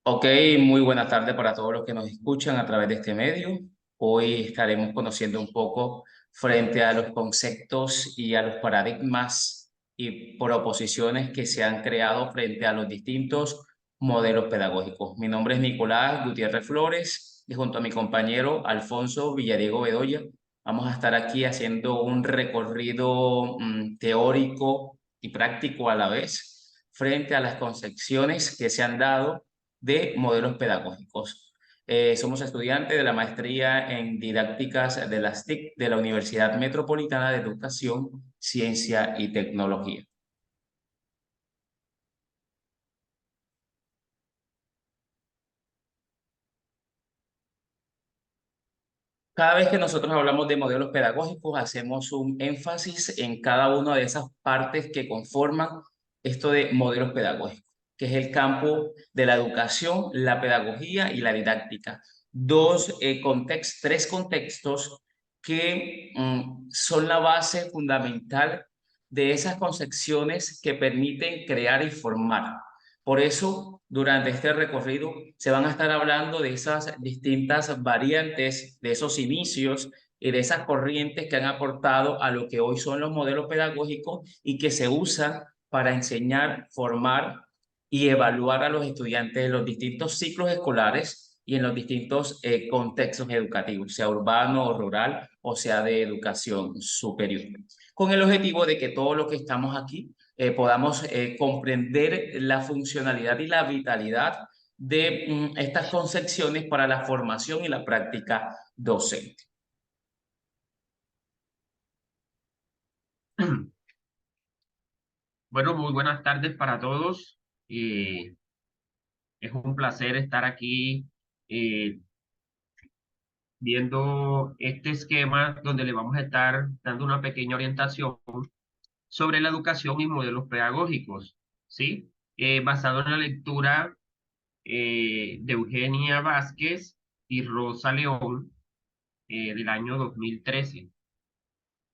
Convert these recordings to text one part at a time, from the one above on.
Ok, muy buenas tardes para todos los que nos escuchan a través de este medio. Hoy estaremos conociendo un poco frente a los conceptos y a los paradigmas y proposiciones que se han creado frente a los distintos modelos pedagógicos. Mi nombre es Nicolás Gutiérrez Flores y junto a mi compañero Alfonso Villadiego Bedoya vamos a estar aquí haciendo un recorrido teórico y práctico a la vez frente a las concepciones que se han dado de modelos pedagógicos. Somos estudiantes de la maestría en didácticas de las TIC de la Universidad Metropolitana de Educación, Ciencia y Tecnología. Cada vez que nosotros hablamos de modelos pedagógicos, hacemos un énfasis en cada una de esas partes que conforman esto de modelos pedagógicos, que es el campo de la educación, la pedagogía y la didáctica. Tres contextos que son la base fundamental de esas concepciones que permiten crear y formar. Por eso, durante este recorrido se van a estar hablando de esas distintas variantes, de esos inicios y de esas corrientes que han aportado a lo que hoy son los modelos pedagógicos y que se usan para enseñar, formar y evaluar a los estudiantes en los distintos ciclos escolares y en los distintos contextos educativos, sea urbano o rural o sea de educación superior, con el objetivo de que todo lo que estamos aquí podamos comprender la funcionalidad y la vitalidad de estas concepciones para la formación y la práctica docente. Bueno, muy buenas tardes para todos. Eh, es un placer estar aquí eh, viendo este esquema donde le vamos a estar dando una pequeña orientación sobre la educación y modelos pedagógicos, ¿sí? Basado en la lectura de Eugenia Vázquez y Rosa León del año 2013.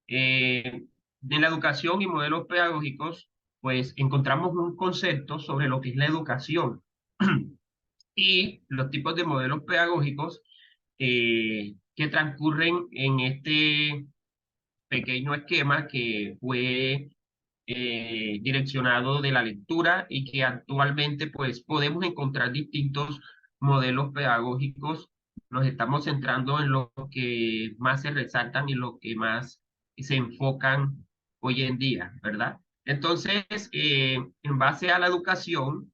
De la educación y modelos pedagógicos, pues encontramos un concepto sobre lo que es la educación y los tipos de modelos pedagógicos que transcurren en este pequeño esquema que fue direccionado de la lectura y que actualmente pues podemos encontrar distintos modelos pedagógicos. Nos estamos centrando en lo que más se resaltan y lo que más se enfocan hoy en día, ¿verdad? Entonces, en base a la educación,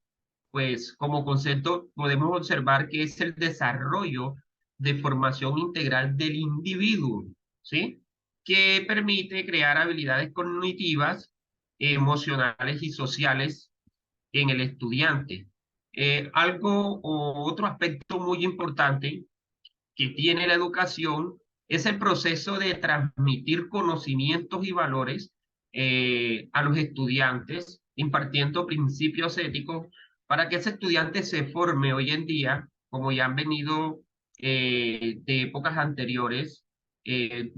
pues como concepto podemos observar que es el desarrollo de formación integral del individuo, ¿sí? Que permite crear habilidades cognitivas, emocionales y sociales en el estudiante. Algo o otro aspecto muy importante que tiene la educación es el proceso de transmitir conocimientos y valores a los estudiantes, impartiendo principios éticos para que ese estudiante se forme hoy en día, como ya han venido de épocas anteriores,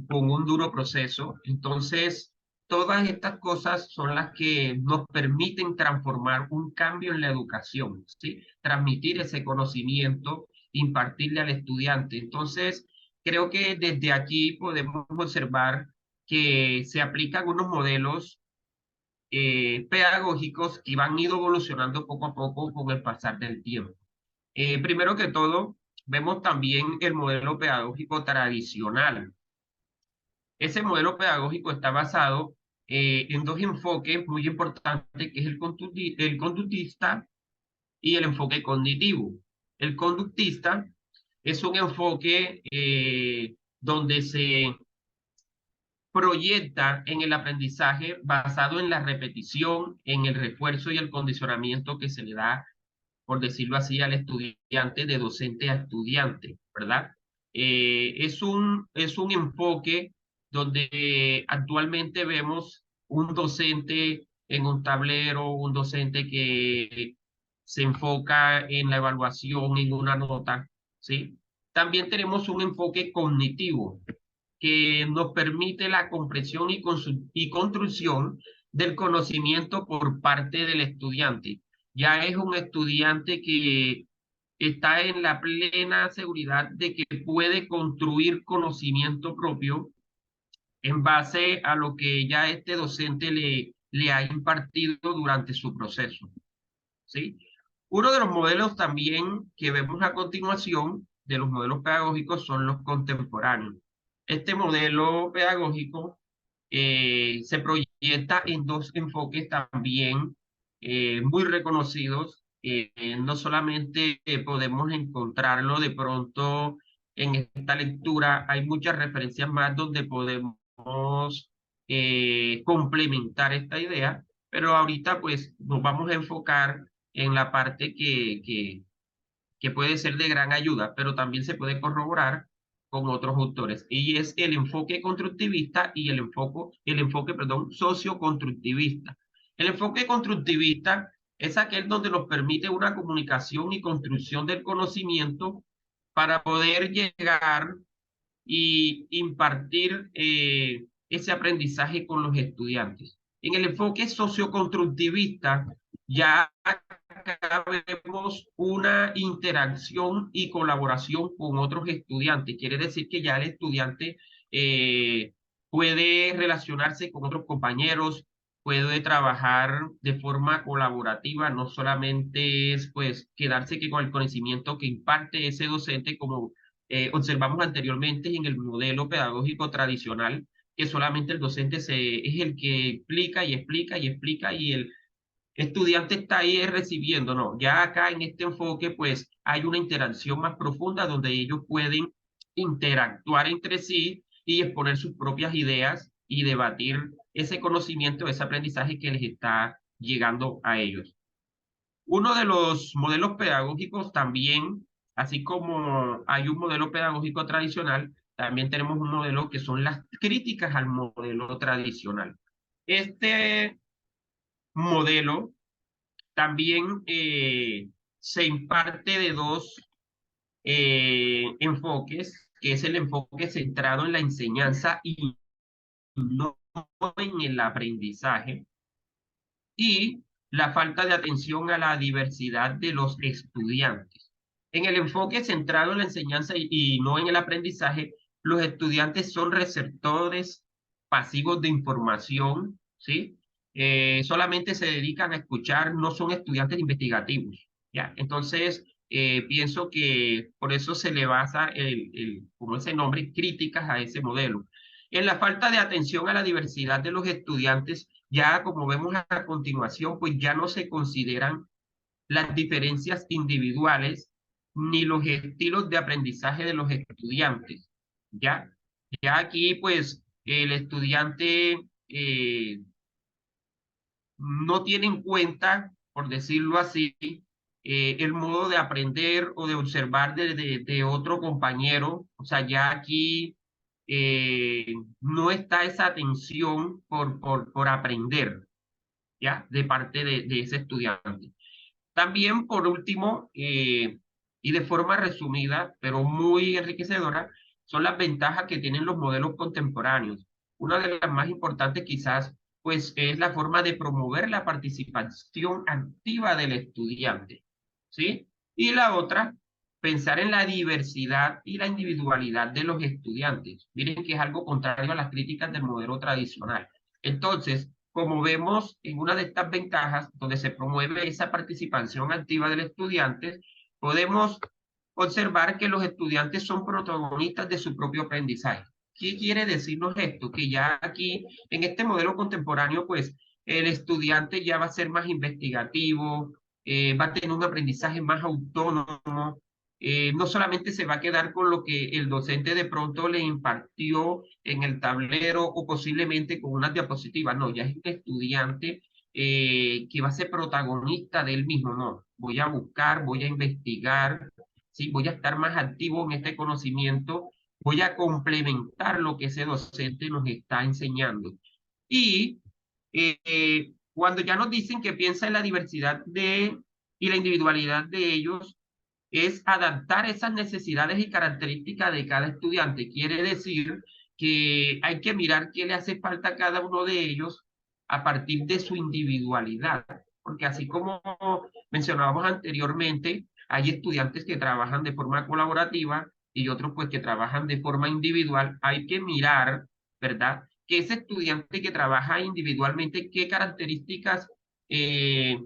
con un duro proceso. Entonces, todas estas cosas son las que nos permiten transformar un cambio en la educación, ¿sí? Transmitir ese conocimiento, impartirle al estudiante. Entonces, creo que desde aquí podemos observar que se aplican unos modelos pedagógicos que van ido evolucionando poco a poco con el pasar del tiempo. Primero que todo, vemos también el modelo pedagógico tradicional. Ese modelo pedagógico está basado en dos enfoques muy importantes, que es el conductista y el enfoque cognitivo. El conductista es un enfoque donde se proyecta en el aprendizaje basado en la repetición, en el refuerzo y el condicionamiento que se le da, por decirlo así, al estudiante de docente a estudiante, ¿verdad? Es un enfoque donde actualmente vemos un docente en un tablero, un docente que se enfoca en la evaluación, en una nota, ¿sí? También tenemos un enfoque cognitivo que nos permite la comprensión y construcción del conocimiento por parte del estudiante. Ya es un estudiante que está en la plena seguridad de que puede construir conocimiento propio en base a lo que ya este docente le ha impartido durante su proceso, ¿sí? Uno de los modelos también que vemos a continuación de los modelos pedagógicos son los contemporáneos. Este modelo pedagógico se proyecta en dos enfoques también muy reconocidos. No solamente podemos encontrarlo de pronto en esta lectura, hay muchas referencias más donde podemos complementar esta idea, pero ahorita pues nos vamos a enfocar en la parte que puede ser de gran ayuda, pero también se puede corroborar con otros autores, y es el enfoque constructivista y el enfoque socioconstructivista. El enfoque constructivista es aquel donde nos permite una comunicación y construcción del conocimiento para poder llegar y impartir ese aprendizaje con los estudiantes. En el enfoque socioconstructivista ya acá vemos una interacción y colaboración con otros estudiantes. Quiere decir que ya el estudiante eh, puede relacionarse con otros compañeros, puede trabajar de forma colaborativa, no solamente es pues quedarse que con el conocimiento que imparte ese docente, como observamos anteriormente en el modelo pedagógico tradicional, que solamente el docente es el que explica y explica y explica y el estudiante está ahí recibiendo, no, ya acá en este enfoque pues hay una interacción más profunda donde ellos pueden interactuar entre sí y exponer sus propias ideas y debatir ese conocimiento, ese aprendizaje que les está llegando a ellos. Uno de los modelos pedagógicos también, así como hay un modelo pedagógico tradicional, también tenemos un modelo que son las críticas al modelo tradicional. Este modelo también se imparte de dos enfoques, que es el enfoque centrado en la enseñanza y no en el aprendizaje, y la falta de atención a la diversidad de los estudiantes. En el enfoque centrado en la enseñanza y no en el aprendizaje, los estudiantes son receptores pasivos de información, ¿sí? Solamente se dedican a escuchar, no son estudiantes investigativos, ¿ya? Entonces, pienso que por eso se le basa como ese nombre, críticas a ese modelo. En la falta de atención a la diversidad de los estudiantes, ya como vemos a continuación, pues ya no se consideran las diferencias individuales ni los estilos de aprendizaje de los estudiantes. Ya, ya aquí pues el estudiante no tiene en cuenta, por decirlo así, el modo de aprender o de observar de otro compañero. O sea, ya aquí no está esa atención por aprender, ¿ya? De parte de ese estudiante. También, por último, y de forma resumida, pero muy enriquecedora, son las ventajas que tienen los modelos contemporáneos. Una de las más importantes quizás, pues, es la forma de promover la participación activa del estudiante, ¿sí? Y la otra, pensar en la diversidad y la individualidad de los estudiantes. Miren que es algo contrario a las críticas del modelo tradicional. Entonces, como vemos en una de estas ventajas, donde se promueve esa participación activa del estudiante, podemos observar que los estudiantes son protagonistas de su propio aprendizaje. ¿Qué quiere decirnos esto? Que ya aquí, en este modelo contemporáneo, pues el estudiante ya va a ser más investigativo, va a tener un aprendizaje más autónomo, no solamente se va a quedar con lo que el docente de pronto le impartió en el tablero o posiblemente con unas diapositivas, no, ya es un estudiante que va a ser protagonista de él mismo, no, voy a buscar, voy a investigar, ¿sí? Voy a estar más activo en este conocimiento, voy a complementar lo que ese docente nos está enseñando. Y cuando ya nos dicen que piensa en la diversidad y la individualidad de ellos, es adaptar esas necesidades y características de cada estudiante. Quiere decir que hay que mirar qué le hace falta a cada uno de ellos a partir de su individualidad, porque así como mencionábamos anteriormente, hay estudiantes que trabajan de forma colaborativa y otros pues que trabajan de forma individual. Hay que mirar, ¿verdad? Que ese estudiante que trabaja individualmente, qué características eh,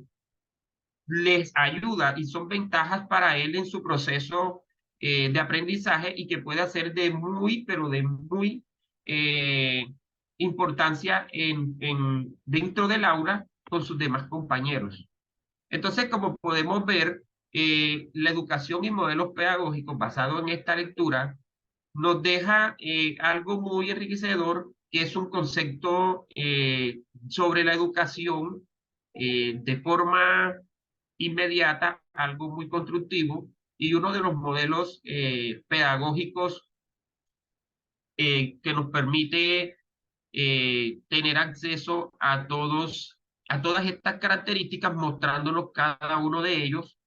les ayuda y son ventajas para él en su proceso de aprendizaje y que puede hacer de muy, pero de muy eh, importancia dentro del aula con sus demás compañeros. Entonces, como podemos ver, la educación y modelos pedagógicos basados en esta lectura nos deja algo muy enriquecedor, que es un concepto sobre la educación de forma inmediata, algo muy constructivo, y uno de los modelos pedagógicos que nos permite tener acceso a todas estas características, mostrándonos cada uno de ellos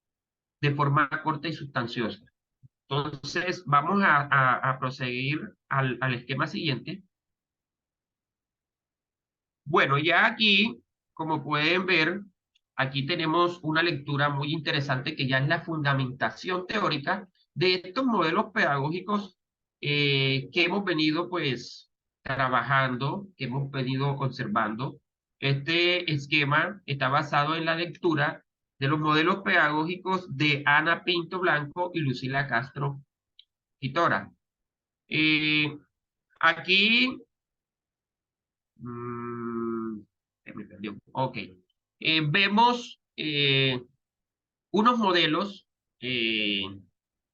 de forma corta y sustanciosa. Entonces, vamos a proseguir al esquema siguiente. Bueno, ya aquí, como pueden ver, aquí tenemos una lectura muy interesante que ya es la fundamentación teórica de estos modelos pedagógicos que hemos venido pues trabajando, que hemos venido observando. Este esquema está basado en la lectura de los modelos pedagógicos de Ana Pinto Blanco y Lucila Castro Quitora. Eh, aquí se me perdió. Ok. Vemos unos modelos eh,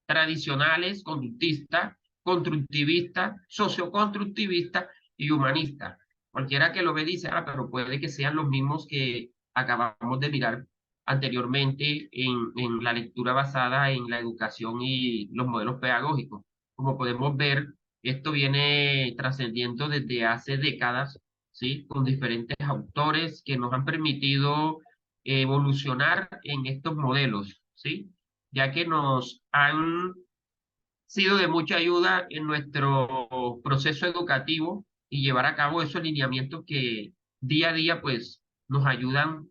tradicionales, conductista, constructivista, socioconstructivista y humanista. Cualquiera que lo ve dice, ah, pero puede que sean los mismos que acabamos de mirar anteriormente en la lectura basada en la educación y los modelos pedagógicos. Como podemos ver, esto viene trascendiendo desde hace décadas, ¿sí? Con diferentes autores que nos han permitido evolucionar en estos modelos, ¿sí? Ya que nos han sido de mucha ayuda en nuestro proceso educativo y llevar a cabo esos lineamientos que día a día pues nos ayudan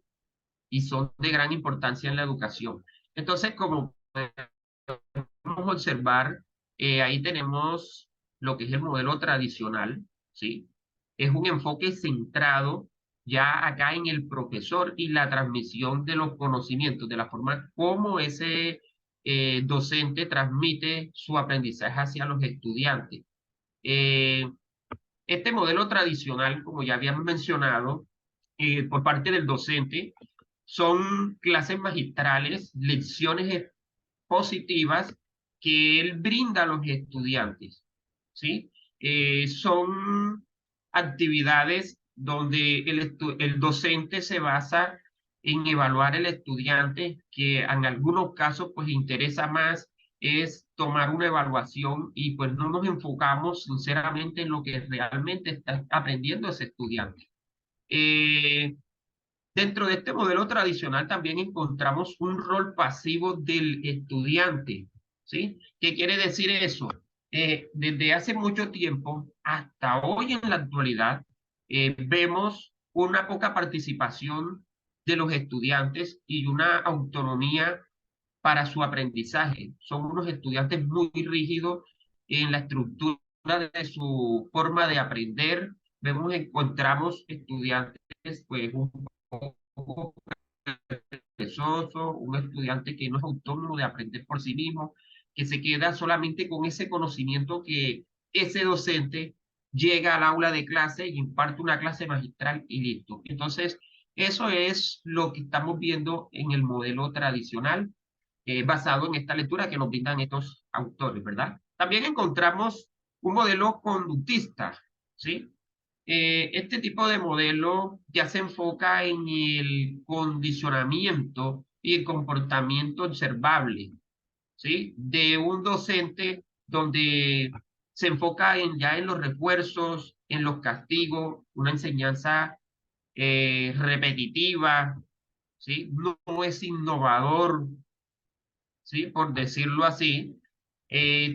y son de gran importancia en la educación. Entonces, como podemos observar, ahí tenemos lo que es el modelo tradicional, ¿sí? Es un enfoque centrado ya acá en el profesor y la transmisión de los conocimientos, de la forma como ese docente transmite su aprendizaje hacia los estudiantes. Eh, este modelo tradicional, como ya habíamos mencionado, por parte del docente, son clases magistrales, lecciones positivas que él brinda a los estudiantes, ¿sí? Son actividades donde el docente se basa en evaluar al estudiante, que en algunos casos pues interesa más es tomar una evaluación y pues no nos enfocamos sinceramente en lo que realmente está aprendiendo ese estudiante. Eh, Dentro de este modelo tradicional también encontramos un rol pasivo del estudiante, ¿sí? ¿Qué quiere decir eso? Desde hace mucho tiempo hasta hoy en la actualidad, vemos una poca participación de los estudiantes y una autonomía para su aprendizaje. Son unos estudiantes muy rígidos en la estructura de su forma de aprender. Encontramos estudiantes pues un poco perezoso, un estudiante que no es autónomo de aprender por sí mismo, que se queda solamente con ese conocimiento que ese docente llega al aula de clase y imparte una clase magistral y listo. Entonces, eso es lo que estamos viendo en el modelo tradicional, basado en esta lectura que nos brindan estos autores, ¿verdad? También encontramos un modelo conductista, ¿sí? Este tipo de modelo ya se enfoca en el condicionamiento y el comportamiento observable, ¿sí? De un docente donde se enfoca ya en los refuerzos, en los castigos, una enseñanza repetitiva, ¿sí? No es innovador, ¿sí? Por decirlo así.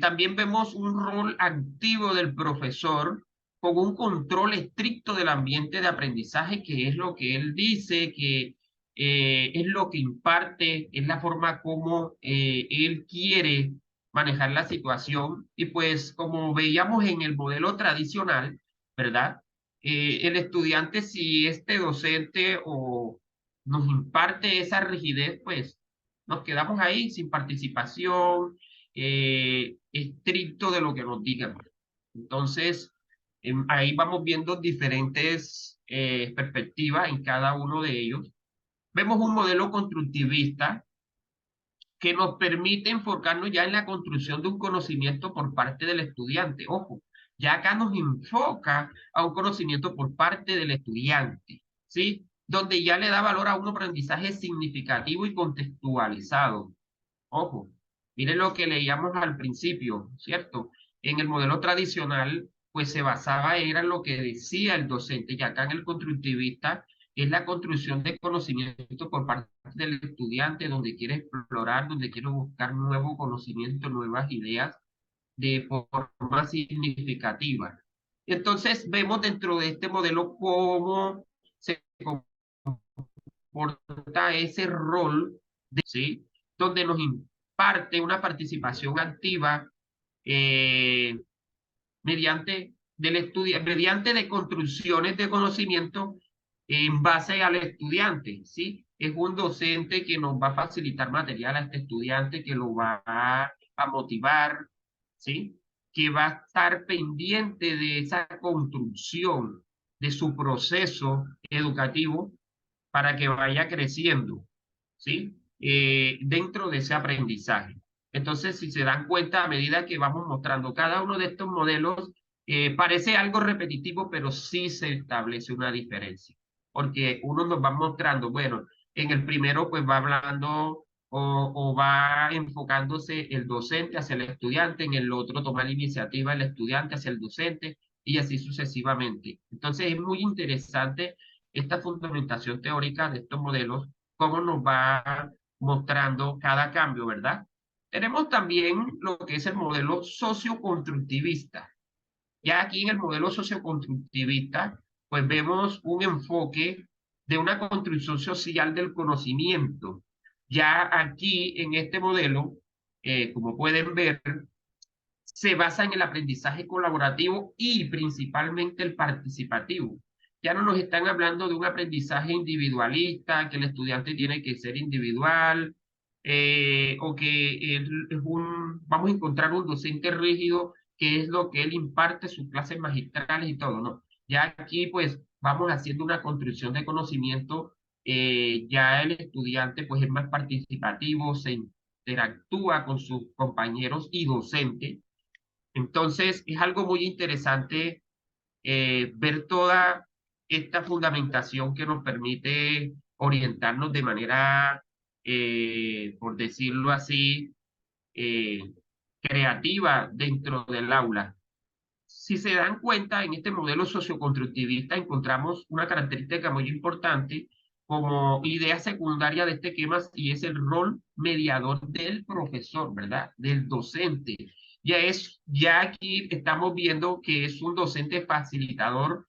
También vemos un rol activo del profesor con un control estricto del ambiente de aprendizaje, que es lo que él dice, que es lo que imparte, es la forma como él quiere manejar la situación. Y pues como veíamos en el modelo tradicional, ¿verdad? El estudiante, si este docente o nos imparte esa rigidez, pues nos quedamos ahí sin participación, estricto de lo que nos digan. Entonces, ahí vamos viendo diferentes perspectivas en cada uno de ellos. Vemos un modelo constructivista que nos permite enfocarnos ya en la construcción de un conocimiento por parte del estudiante. Ojo, ya acá nos enfoca a un conocimiento por parte del estudiante, ¿sí? Donde ya le da valor a un aprendizaje significativo y contextualizado. Ojo, miren lo que leíamos al principio, ¿cierto? En el modelo tradicional, pues se basaba, era en lo que decía el docente, y acá en el constructivista es la construcción de conocimiento por parte del estudiante, donde quiere explorar, donde quiere buscar nuevo conocimiento, nuevas ideas de forma significativa. Entonces, vemos dentro de este modelo cómo se comporta ese rol, ¿sí? Donde nos imparte una participación activa eh, mediante mediante de construcciones de conocimiento en base al estudiante, ¿sí? Es un docente que nos va a facilitar material a este estudiante, que lo va a motivar, ¿sí? Que va a estar pendiente de esa construcción, de su proceso educativo para que vaya creciendo, ¿sí? Dentro de ese aprendizaje. Entonces, si se dan cuenta, a medida que vamos mostrando cada uno de estos modelos, parece algo repetitivo, pero sí se establece una diferencia, porque uno nos va mostrando, bueno, en el primero pues va hablando o va enfocándose el docente hacia el estudiante, en el otro toma la iniciativa el estudiante hacia el docente y así sucesivamente. Entonces es muy interesante esta fundamentación teórica de estos modelos, cómo nos va mostrando cada cambio, ¿verdad? Tenemos también lo que es el modelo socioconstructivista. Ya aquí en el modelo socioconstructivista, pues vemos un enfoque de una construcción social del conocimiento. Ya aquí en este modelo, como pueden ver, se basa en el aprendizaje colaborativo y principalmente el participativo. Ya no nos están hablando de un aprendizaje individualista, que el estudiante tiene que ser individual, o que vamos a encontrar un docente rígido, que es lo que él imparte, sus clases magistrales y todo, ¿no? Ya aquí pues vamos haciendo una construcción de conocimiento, ya el estudiante pues es más participativo, se interactúa con sus compañeros y docentes. Entonces, es algo muy interesante ver toda esta fundamentación que nos permite orientarnos de manera, por decirlo así, eh, creativa dentro del aula. Si se dan cuenta, en este modelo socioconstructivista encontramos una característica muy importante como idea secundaria de este esquema y es el rol mediador del profesor, ¿verdad? Del docente. Ya aquí estamos viendo que es un docente facilitador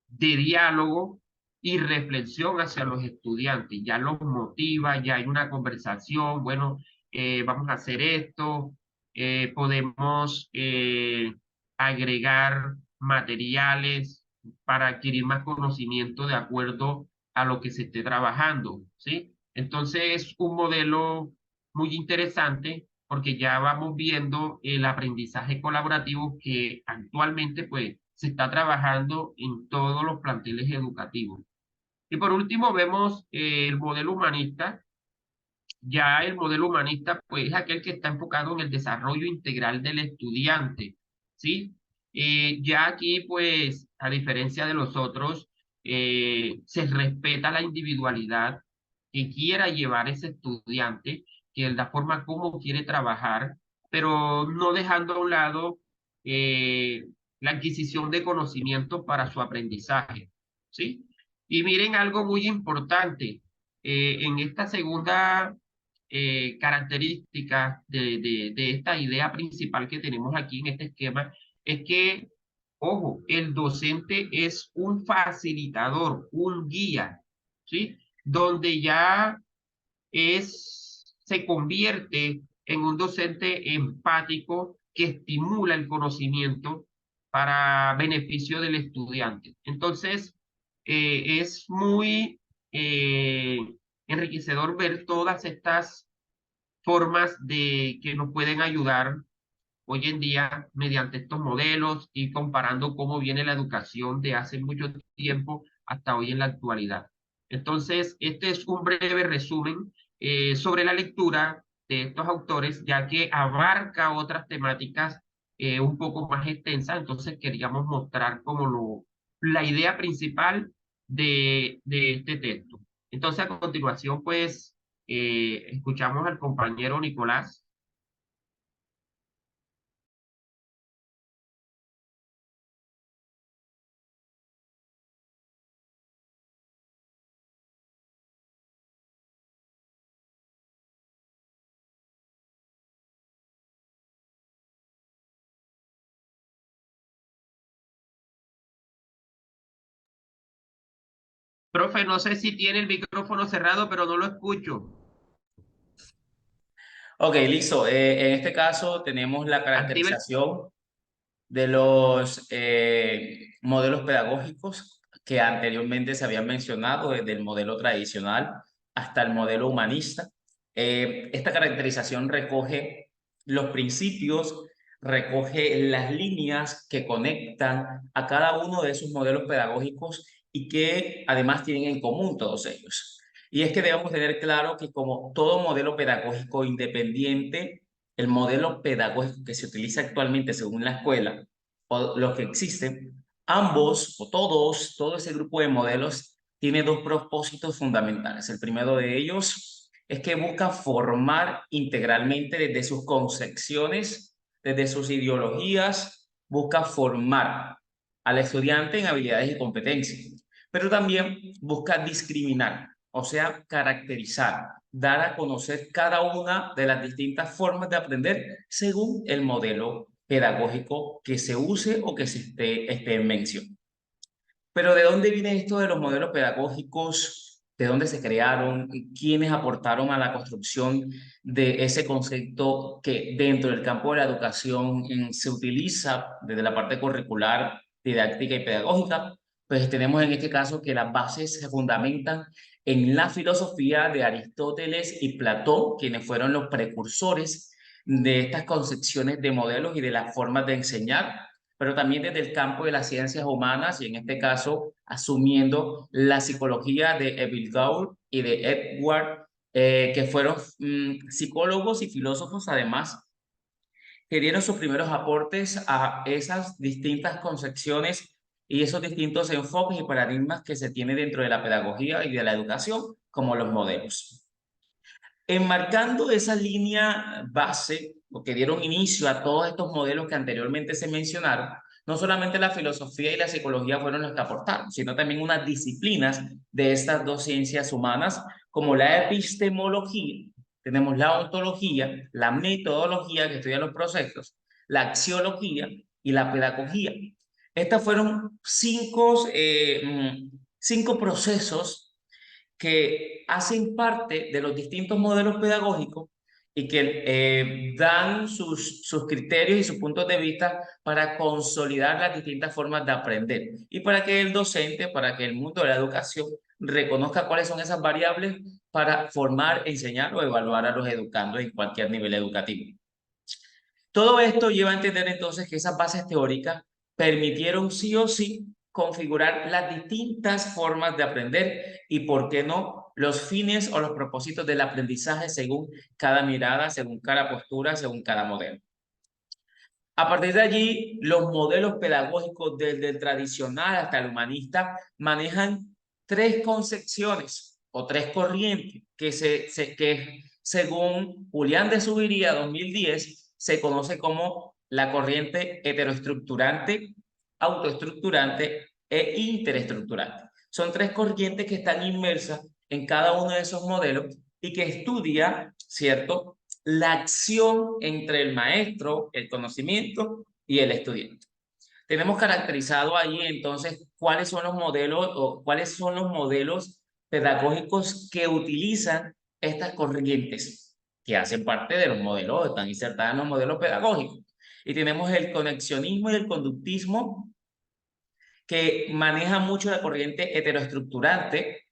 de diálogo y reflexión hacia los estudiantes. Ya los motiva, ya hay una conversación, bueno, vamos a hacer esto, podemos agregar materiales para adquirir más conocimiento de acuerdo a lo que se esté trabajando, ¿sí? Entonces es un modelo muy interesante porque ya vamos viendo el aprendizaje colaborativo que actualmente pues se está trabajando en todos los planteles educativos. Y por último vemos el modelo humanista. Ya el modelo humanista pues es aquel que está enfocado en el desarrollo integral del estudiante, ¿sí? Ya aquí pues a diferencia de los otros, se respeta la individualidad que quiera llevar ese estudiante, que es la forma como quiere trabajar, pero no dejando a un lado eh, la adquisición de conocimiento para su aprendizaje, ¿sí? Y miren algo muy importante, en esta segunda característica de esta idea principal que tenemos aquí en este esquema, es que, ojo, el docente es un facilitador, un guía, ¿sí? donde ya se convierte en un docente empático que estimula el conocimiento para beneficio del estudiante. Entonces, es muy eh, enriquecedor ver todas estas formas de que nos pueden ayudar hoy en día mediante estos modelos y comparando cómo viene la educación de hace mucho tiempo hasta hoy en la actualidad. Entonces, este es un breve resumen sobre la lectura de estos autores, ya que abarca otras temáticas un poco más extensas. Entonces, queríamos mostrar como la idea principal de este texto. Entonces, a continuación, pues, escuchamos al compañero Nicolás. Profe, no sé si tiene el micrófono cerrado, pero no lo escucho. Ok, listo. En este caso tenemos la Active el... caracterización de los modelos pedagógicos que anteriormente se habían mencionado, desde el modelo tradicional hasta el modelo humanista. Esta caracterización recoge los principios, recoge las líneas que conectan a cada uno de esos modelos pedagógicos y que además tienen en común todos ellos. Y es que debemos tener claro que como todo modelo pedagógico independiente, el modelo pedagógico que se utiliza actualmente según la escuela o los que existen, ambos o todos, todo ese grupo de modelos tiene dos propósitos fundamentales. El primero de ellos es que busca formar integralmente desde sus concepciones, desde sus ideologías, busca formar al estudiante en habilidades y competencias, pero también busca discriminar, o sea, caracterizar, dar a conocer cada una de las distintas formas de aprender según el modelo pedagógico que se use o que se esté en mención. Pero ¿de dónde viene esto de los modelos pedagógicos? ¿De dónde se crearon? ¿Quiénes aportaron a la construcción de ese concepto que dentro del campo de la educación se utiliza desde la parte curricular, didáctica y pedagógica? Pues tenemos en este caso que las bases se fundamentan en la filosofía de Aristóteles y Platón, quienes fueron los precursores de estas concepciones de modelos y de las formas de enseñar, pero también desde el campo de las ciencias humanas y en este caso asumiendo la psicología de Emil Gould y de Edward, que fueron psicólogos y filósofos además, que dieron sus primeros aportes a esas distintas concepciones y esos distintos enfoques y paradigmas que se tiene dentro de la pedagogía y de la educación como los modelos. Enmarcando esa línea base, o que dieron inicio a todos estos modelos que anteriormente se mencionaron, no solamente la filosofía y la psicología fueron los que aportaron, sino también unas disciplinas de estas dos ciencias humanas, como la epistemología, tenemos la ontología, la metodología que estudia los procesos, la axiología y la pedagogía. Estas fueron cinco procesos que hacen parte de los distintos modelos pedagógicos y que dan sus criterios y sus puntos de vista para consolidar las distintas formas de aprender y para que el docente, para que el mundo de la educación reconozca cuáles son esas variables para formar, enseñar o evaluar a los educandos en cualquier nivel educativo. Todo esto lleva a entender entonces que esas bases teóricas permitieron sí o sí configurar las distintas formas de aprender y, por qué no, los fines o los propósitos del aprendizaje según cada mirada, según cada postura, según cada modelo. A partir de allí, los modelos pedagógicos desde el tradicional hasta el humanista manejan tres concepciones o tres corrientes que según Julián de Zuviría 2010 se conoce como la corriente heteroestructurante, autoestructurante e interestructurante. Son tres corrientes que están inmersas en cada uno de esos modelos y que estudia, ¿cierto?, la acción entre el maestro, el conocimiento y el estudiante. Tenemos caracterizado ahí entonces cuáles son los modelos o cuáles son los modelos pedagógicos que utilizan estas corrientes que hacen parte de los modelos, están insertadas en los modelos pedagógicos. Y tenemos el conexionismo y el conductismo, que maneja mucho la corriente heteroestructurante,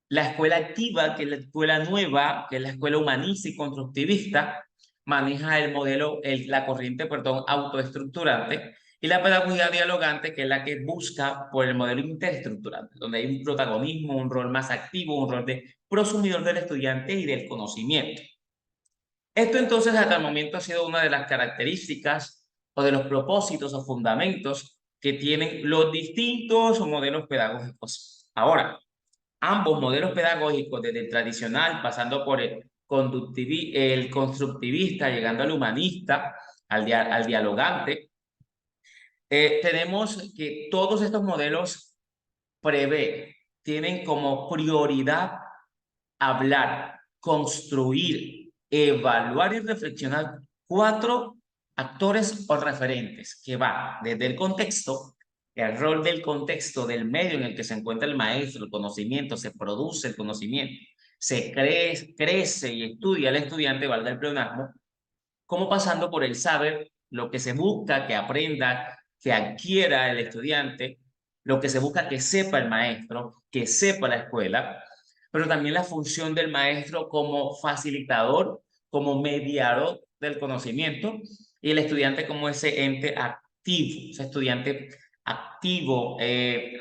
la escuela activa, que es la escuela nueva, que es la escuela humanista y constructivista, maneja el modelo, la corriente, perdón, autoestructurante, y la pedagogía dialogante, que es la que busca por el modelo interestructurante, donde hay un protagonismo, un rol más activo, un rol de prosumidor del estudiante y del conocimiento. Esto entonces hasta el momento ha sido una de las características o de los propósitos o fundamentos que tienen los distintos modelos pedagógicos. Ahora, ambos modelos pedagógicos, desde el tradicional, pasando por el constructivista, llegando al humanista, al dialogante, tenemos que todos estos modelos tienen como prioridad hablar, construir, evaluar y reflexionar cuatro actores o referentes que van desde el contexto, el rol del contexto, del medio en el que se encuentra el maestro, el conocimiento, se produce el conocimiento, se crece y estudia el estudiante, valga el pleonasmo, como pasando por el saber, lo que se busca que aprenda, que adquiera el estudiante, lo que se busca que sepa el maestro, que sepa la escuela, pero también la función del maestro como facilitador, como mediador del conocimiento, y el estudiante como ese ente activo, ese estudiante activo,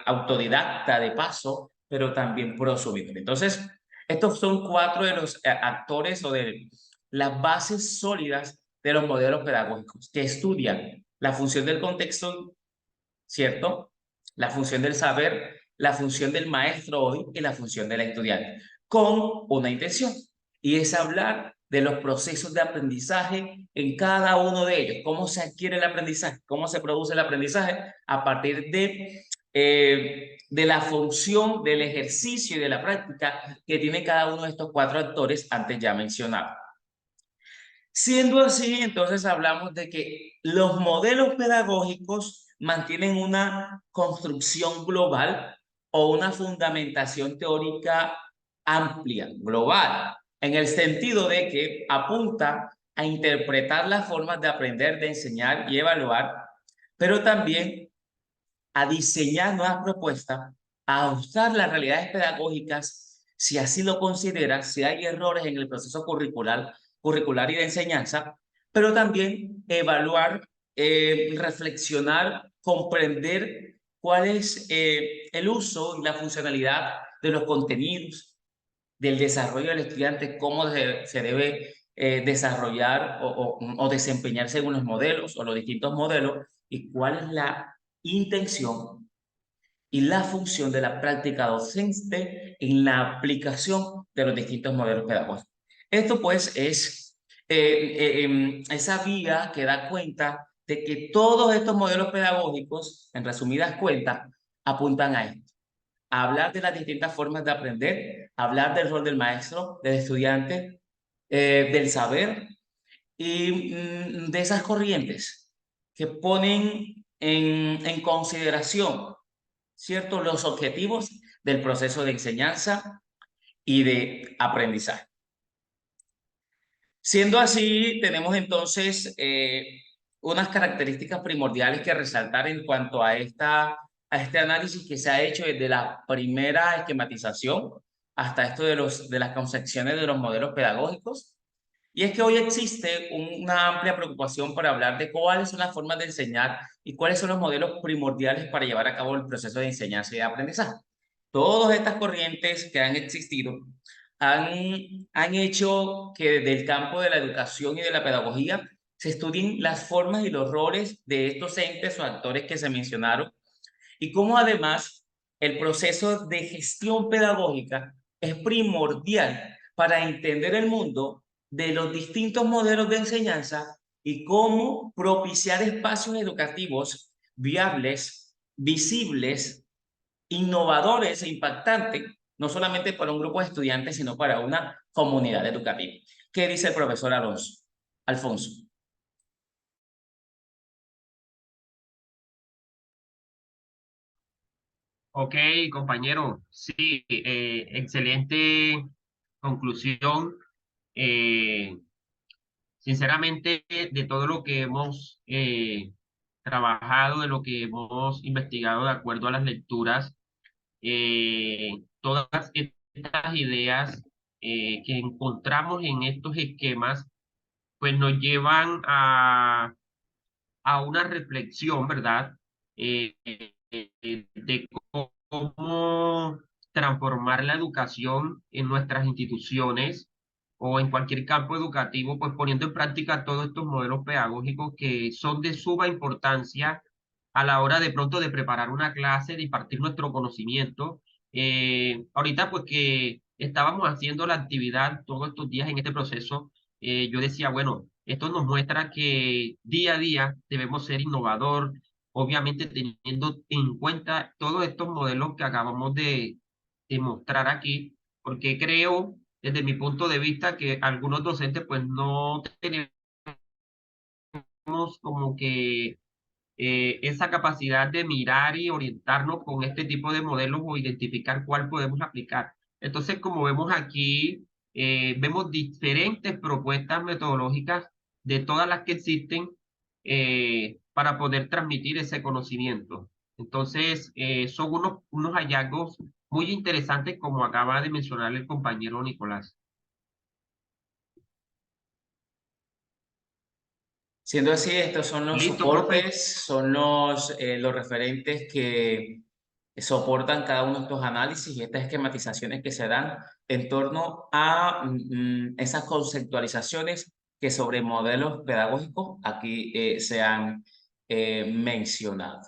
autodidacta de paso, pero también prosumidor. Entonces, estos son cuatro de los actores o de las bases sólidas de los modelos pedagógicos que estudian la función del contexto, ¿cierto? La función del saber, la función del maestro hoy y la función del estudiante, con una intención, y es hablar de los procesos de aprendizaje en cada uno de ellos, cómo se adquiere el aprendizaje, cómo se produce el aprendizaje a partir de la función, del ejercicio y de la práctica que tiene cada uno de estos cuatro actores antes ya mencionados. Siendo así, entonces hablamos de que los modelos pedagógicos mantienen una construcción global o una fundamentación teórica amplia, global, en el sentido de que apunta a interpretar las formas de aprender, de enseñar y evaluar, pero también a diseñar nuevas propuestas, a ajustar las realidades pedagógicas, si así lo consideran, si hay errores en el proceso curricular y de enseñanza, pero también evaluar, reflexionar, comprender cuál es el uso y la funcionalidad de los contenidos, del desarrollo del estudiante, cómo se debe desarrollar o desempeñar según los modelos o los distintos modelos, y cuál es la intención y la función de la práctica docente en la aplicación de los distintos modelos pedagógicos. Esto pues es esa vía que da cuenta de que todos estos modelos pedagógicos, en resumidas cuentas, apuntan a esto: a hablar de las distintas formas de aprender, a hablar del rol del maestro, del estudiante, del saber y de esas corrientes que ponen en consideración, ¿cierto?, los objetivos del proceso de enseñanza y de aprendizaje. Siendo así, tenemos entonces unas características primordiales que resaltar en cuanto a este análisis que se ha hecho desde la primera esquematización hasta esto de las concepciones de los modelos pedagógicos. Y es que hoy existe una amplia preocupación para hablar de cuáles son las formas de enseñar y cuáles son los modelos primordiales para llevar a cabo el proceso de enseñanza y de aprendizaje. Todas estas corrientes que han existido han hecho que desde el campo de la educación y de la pedagogía se estudien las formas y los roles de estos entes o actores que se mencionaron, y cómo además el proceso de gestión pedagógica es primordial para entender el mundo de los distintos modelos de enseñanza y cómo propiciar espacios educativos viables, visibles, innovadores e impactantes, no solamente para un grupo de estudiantes, sino para una comunidad educativa. ¿Qué dice el profesor Alfonso? Ok, compañero, sí, excelente conclusión. Eh, Sinceramente, de todo lo que hemos trabajado, de lo que hemos investigado de acuerdo a las lecturas, todas estas ideas que encontramos en estos esquemas, pues nos llevan a una reflexión, ¿verdad? De cómo transformar la educación en nuestras instituciones o en cualquier campo educativo, pues poniendo en práctica todos estos modelos pedagógicos que son de suma importancia a la hora de pronto de preparar una clase, de impartir nuestro conocimiento. Ahorita pues que estábamos haciendo la actividad todos estos días en este proceso, yo decía, bueno, esto nos muestra que día a día debemos ser innovador, obviamente teniendo en cuenta todos estos modelos que acabamos de mostrar aquí, porque creo, desde mi punto de vista, que algunos docentes pues no tenemos como que esa capacidad de mirar y orientarnos con este tipo de modelos o identificar cuál podemos aplicar. Entonces, como vemos aquí, vemos diferentes propuestas metodológicas de todas las que existen para poder transmitir ese conocimiento. Entonces, son unos hallazgos muy interesantes, como acaba de mencionar el compañero Nicolás. Siendo así, estos son los Listo, profe. soportes, son los referentes que soportan cada uno de estos análisis y estas esquematizaciones que se dan en torno a esas conceptualizaciones que sobre modelos pedagógicos aquí se han mencionado.